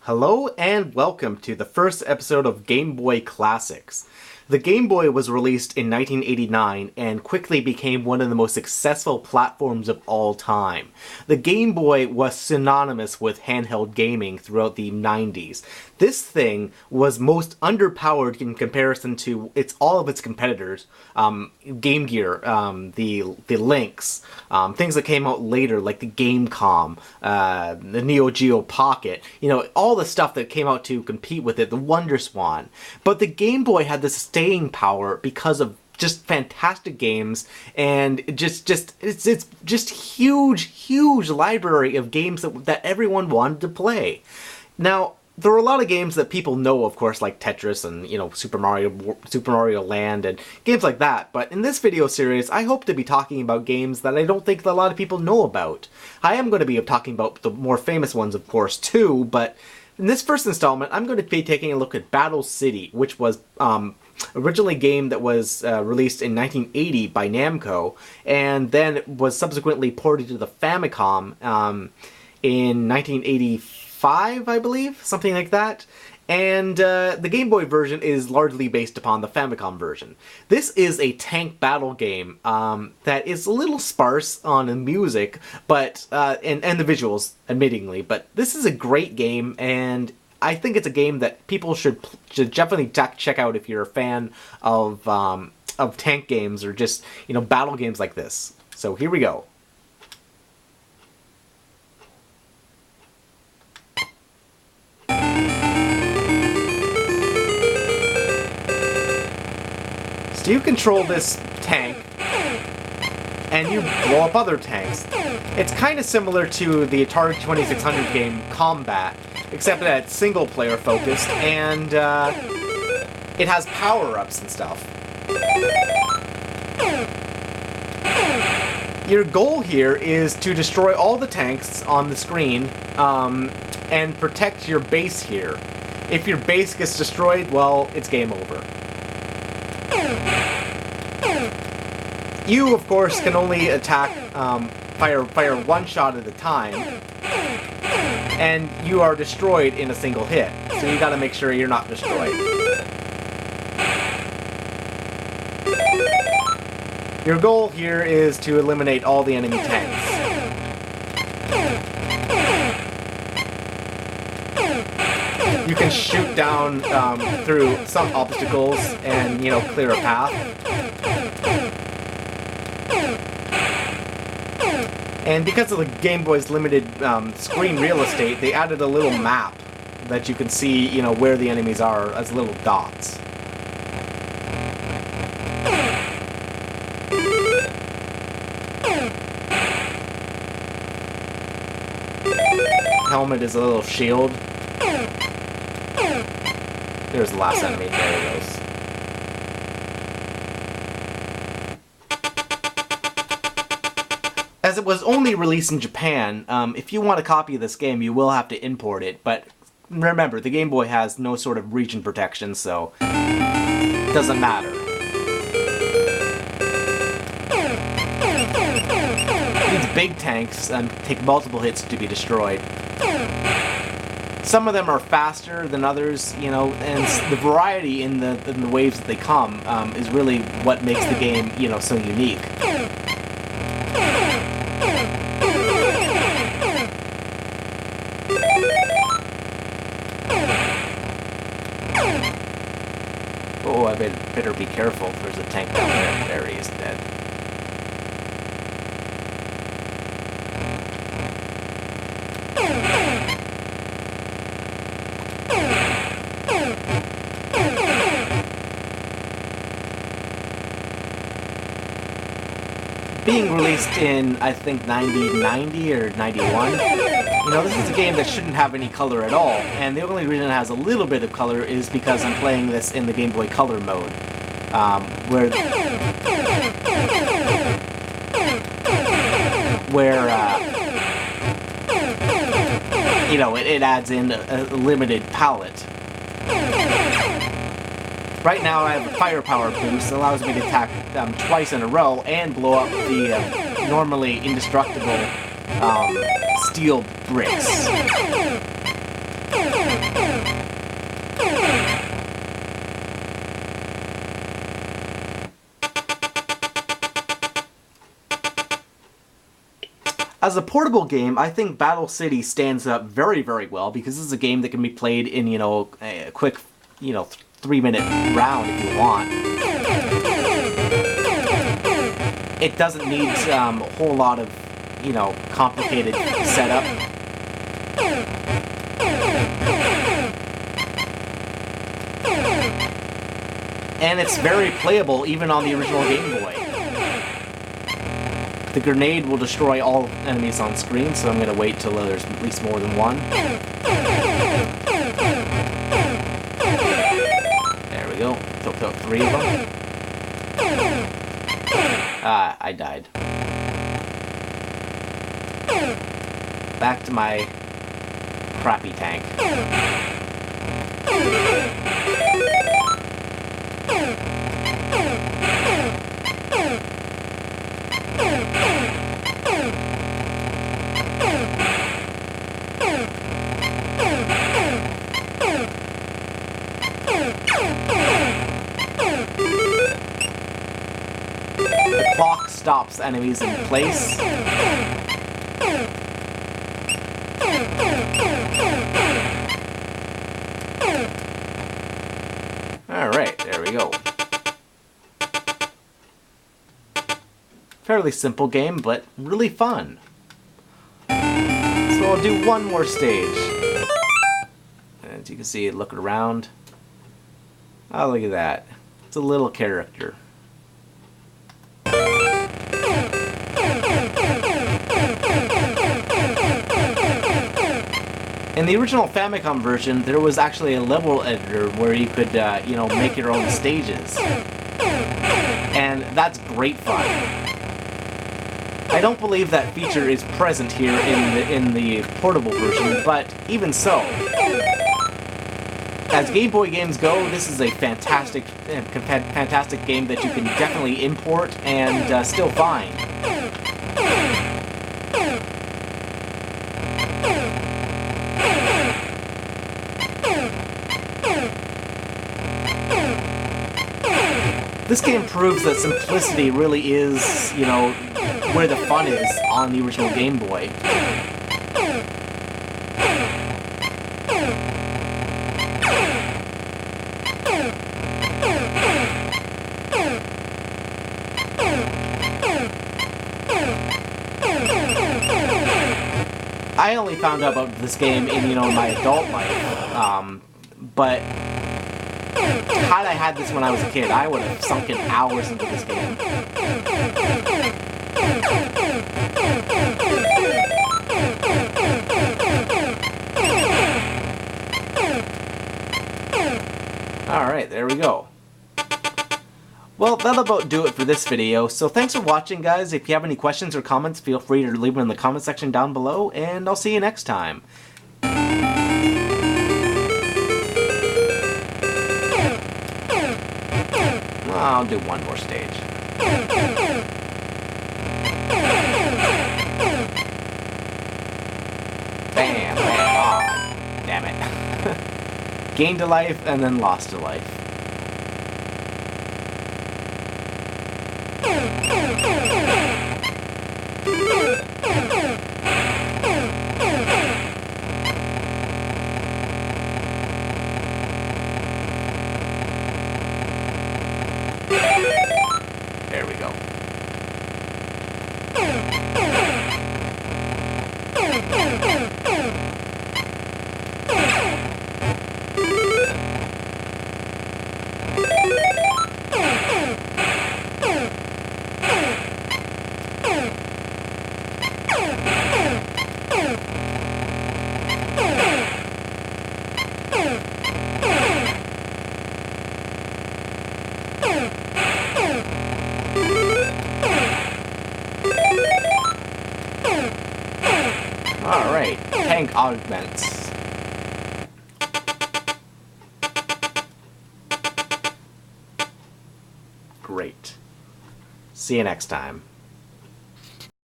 Hello and welcome to the first episode of Game Boy Classics. The Game Boy was released in 1989 and quickly became one of the most successful platforms of all time. The Game Boy was synonymous with handheld gaming throughout the 90s. This thing was most underpowered in comparison to all of its competitors, Game Gear, the Lynx, things that came out later like the Gamecom, the Neo Geo Pocket, all the stuff that came out to compete with it, the Wonder Swan. But the Game Boy had this staying power because of just fantastic games and it's just huge library of games that everyone wanted to play. Now, there are a lot of games that people know, of course, like Tetris and, Super Mario Land and games like that. But in this video series, I hope to be talking about games that I don't think that a lot of people know about. I am going to be talking about the more famous ones, of course, too, but in this first installment, I'm going to be taking a look at Battle City, which was originally a game that was released in 1980 by Namco, and then was subsequently ported to the Famicom in 1985, I believe, something like that. And the Game Boy version is largely based upon the Famicom version. This is a tank battle game that is a little sparse on the music, but and the visuals, admittingly. But this is a great game, and I think it's a game that people should definitely check out if you're a fan of tank games or just battle games like this. So here we go. So you control this tank, and you blow up other tanks. It's kind of similar to the Atari 2600 game Combat, except that it's single-player focused, and it has power-ups and stuff. Your goal here is to destroy all the tanks on the screen and protect your base here. If your base gets destroyed, well, it's game over. You, of course, can only attack, fire one shot at a time, and you are destroyed in a single hit. So you gotta make sure you're not destroyed. Your goal here is to eliminate all the enemy tanks. You can shoot down through some obstacles and, clear a path. And because of the Game Boy's limited screen real estate, they added a little map that you can see, where the enemies are as little dots. Helmet is a little shield. There's the last enemy. There he goes. As it was only released in Japan, if you want a copy of this game, you will have to import it, but remember, the Game Boy has no sort of region protection, so it doesn't matter. These big tanks take multiple hits to be destroyed. Some of them are faster than others, and the variety in the waves that they come is really what makes the game, so unique. Oh, I better be careful. There's a tank down there. There he is, dead. Being released in, I think, 90 or 91, this is a game that shouldn't have any color at all, and the only reason it has a little bit of color is because I'm playing this in the Game Boy Color mode, where it adds in a limited palette. Right now I have a firepower boost that allows me to attack twice in a row and blow up the normally indestructible steel bricks. As a portable game, I think Battle City stands up very, very well because this is a game that can be played in, a quick, 3-minute round if you want. It doesn't need a whole lot of, complicated setup. And it's very playable even on the original Game Boy. The grenade will destroy all enemies on screen, so I'm going to wait till there's at least more than one. There we go. Took out 3 of them. Ah, I died. Back to my crappy tank. The clock stops enemies in place. Alright, there we go. Fairly simple game, but really fun. So I'll do one more stage. As you can see, looking around. Oh, look at that. It's a little character. In the original Famicom version, there was actually a level editor where you could, make your own stages. And that's great fun. I don't believe that feature is present here in the portable version, but even so, as Game Boy games go, this is a fantastic game that you can definitely import and still find. This game proves that simplicity really is, where the fun is on the original Game Boy. I only found out about this game in, my adult life, but had I had this when I was a kid, I would have sunk in hours into this game. Alright, there we go. Well, that'll about do it for this video, so thanks for watching, guys. If you have any questions or comments, feel free to leave them in the comment section down below, and I'll see you next time. I'll do one more stage. Bam, bam, oh, damn it. Gained a life and then lost a life. There we go. Alright, tank augments. Great. See you next time.